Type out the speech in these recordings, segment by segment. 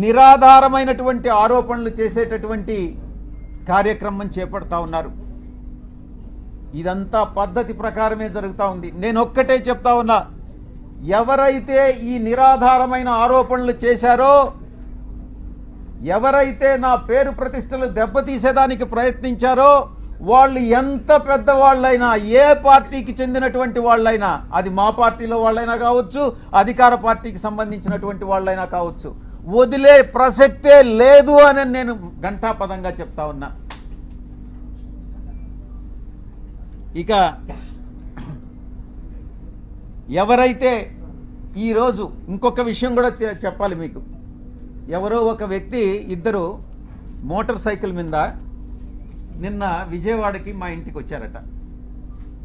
నిరాధారమైనటువంటి ఆరోపణలు చేసేటటువంటి కార్యక్రమం చేపడతా ఉన్నారు. ఇదంతా పద్ధతి ప్రకారమే జరుగుతూ ఉంది. నేను ఒక్కటే చెప్తా ఉన్నా, ఎవరైతే ఈ నిరాధారమైన ఆరోపణలు చేశారో, ఎవరైతే నా పేరు ప్రతిష్టలు దెబ్బతీసేదానికి ప్రయత్నించారో, వాళ్ళు ఎంత పెద్దవాళ్ళైనా, ఏ పార్టీకి చెందినటువంటి వాళ్ళైనా, అది మా పార్టీలో వాళ్ళైనా కావచ్చు, అధికార పార్టీకి సంబంధించినటువంటి వాళ్ళైనా కావచ్చు, వదిలే ప్రసక్తే లేదు అని నేను ఘంటాపదంగా చెప్తా ఉన్నా. ఇక ఎవరైతే ఈరోజు ఇంకొక విషయం కూడా చెప్పాలి మీకు. ఎవరో ఒక వ్యక్తి, ఇద్దరు మోటార్ సైకిల్ మీద నిన్న విజయవాడకి మా ఇంటికి వచ్చారట.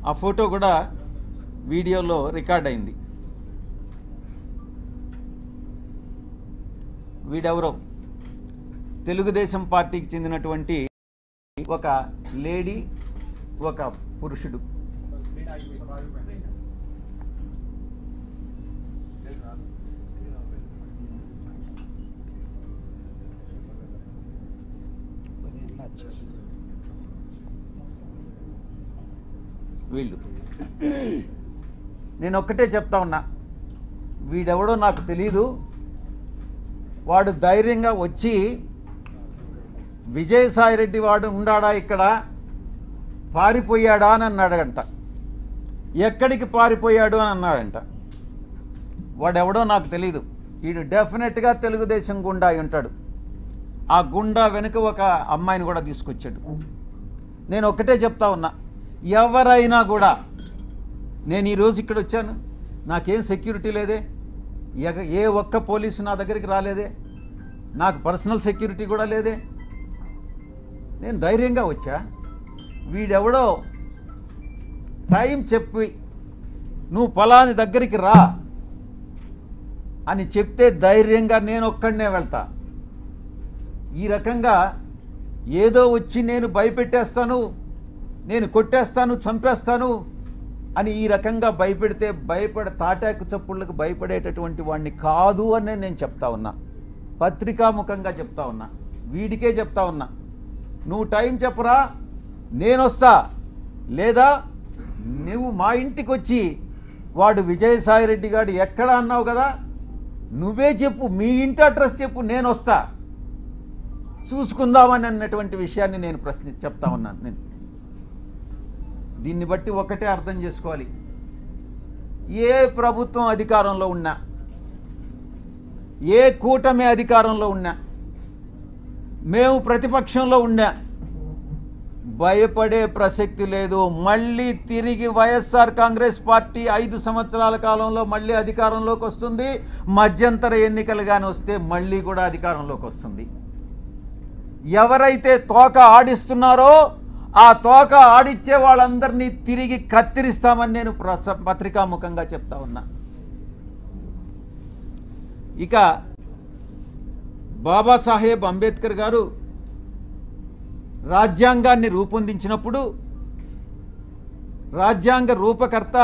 ఆ ఫోటో కూడా వీడియోలో రికార్డ్ అయింది. వీడెవరో తెలుగుదేశం పార్టీకి చెందినటువంటి ఒక లేడీ, ఒక పురుషుడు. వీళ్ళు, నేను ఒక్కటే చెప్తా ఉన్నా, వీడెవడో నాకు తెలీదు. వాడు ధైర్యంగా వచ్చి విజయసాయిరెడ్డి వాడు ఉండాడా ఇక్కడ, పారిపోయాడా అని అన్నాడంట. ఎక్కడికి పారిపోయాడు అని అన్నాడంట. వాడెవడో నాకు తెలీదు. వీడు డెఫినెట్గా తెలుగుదేశం గుండా అయి ఉంటాడు. ఆ గుండా వెనుక ఒక అమ్మాయిని కూడా తీసుకొచ్చాడు. నేను ఒక్కటే చెప్తా ఉన్నా, ఎవరైనా కూడా, నేను ఈరోజు ఇక్కడ వచ్చాను, నాకేం సెక్యూరిటీ లేదే, ఏ ఒక్క పోలీసు నా దగ్గరికి రాలేదే, నాకు పర్సనల్ సెక్యూరిటీ కూడా లేదే, నేను ధైర్యంగా వచ్చా. వీడెవడో టైం చెప్పి నువ్వు ఫలాని దగ్గరికి రా అని చెప్తే ధైర్యంగా నేను ఒక్కడనే వెళ్తా. ఈ రకంగా ఏదో వచ్చి నేను భయపెట్టేస్తాను, నేను కొట్టేస్తాను, చంపేస్తాను అని ఈ రకంగా భయపెడితే తాటాకు చప్పుళ్ళకు భయపడేటటువంటి వాడిని కాదు అని నేను చెప్తా ఉన్నా. పత్రికాముఖంగా చెప్తా ఉన్నా, వీడికే చెప్తా ఉన్నా. నువ్వు టైం చెప్పరా, నేను వస్తా, లేదా నువ్వు మా ఇంటికి వచ్చి వాడు విజయసాయిరెడ్డి గారు ఎక్కడ అన్నావు కదా, నువ్వే చెప్పు, మీ ఇంటి అడ్రస్ చెప్పు, నేను వస్తా, చూసుకుందామని అన్నటువంటి విషయాన్ని నేను చెప్తా ఉన్నాను. నేను దీన్ని బట్టి ఒకటే అర్థం చేసుకోవాలి, ఏ ప్రభుత్వం అధికారంలో ఉన్నా, ఏ కూటమి అధికారంలో ఉన్నా, మేము ప్రతిపక్షంలో ఉన్నా, భయపడే ప్రసక్తి లేదు. మళ్ళీ తిరిగి వైఎస్ఆర్ కాంగ్రెస్ పార్టీ 5 సంవత్సరాల కాలంలో మళ్ళీ అధికారంలోకి వస్తుంది. మధ్యంతర ఎన్నికలు కానీ వస్తే మళ్ళీ కూడా అధికారంలోకి వస్తుంది. ఎవరైతే తోక ఆడిస్తున్నారో ఆ తోక ఆడిచ్చే వాళ్ళందరినీ తిరిగి కత్తిరిస్తామని నేను పత్రికాముఖంగా చెప్తా ఉన్నా. ఇక బాబాసాహెబ్ అంబేద్కర్ గారు రాజ్యాంగాన్ని రూపొందించినప్పుడు రాజ్యాంగ రూపకర్త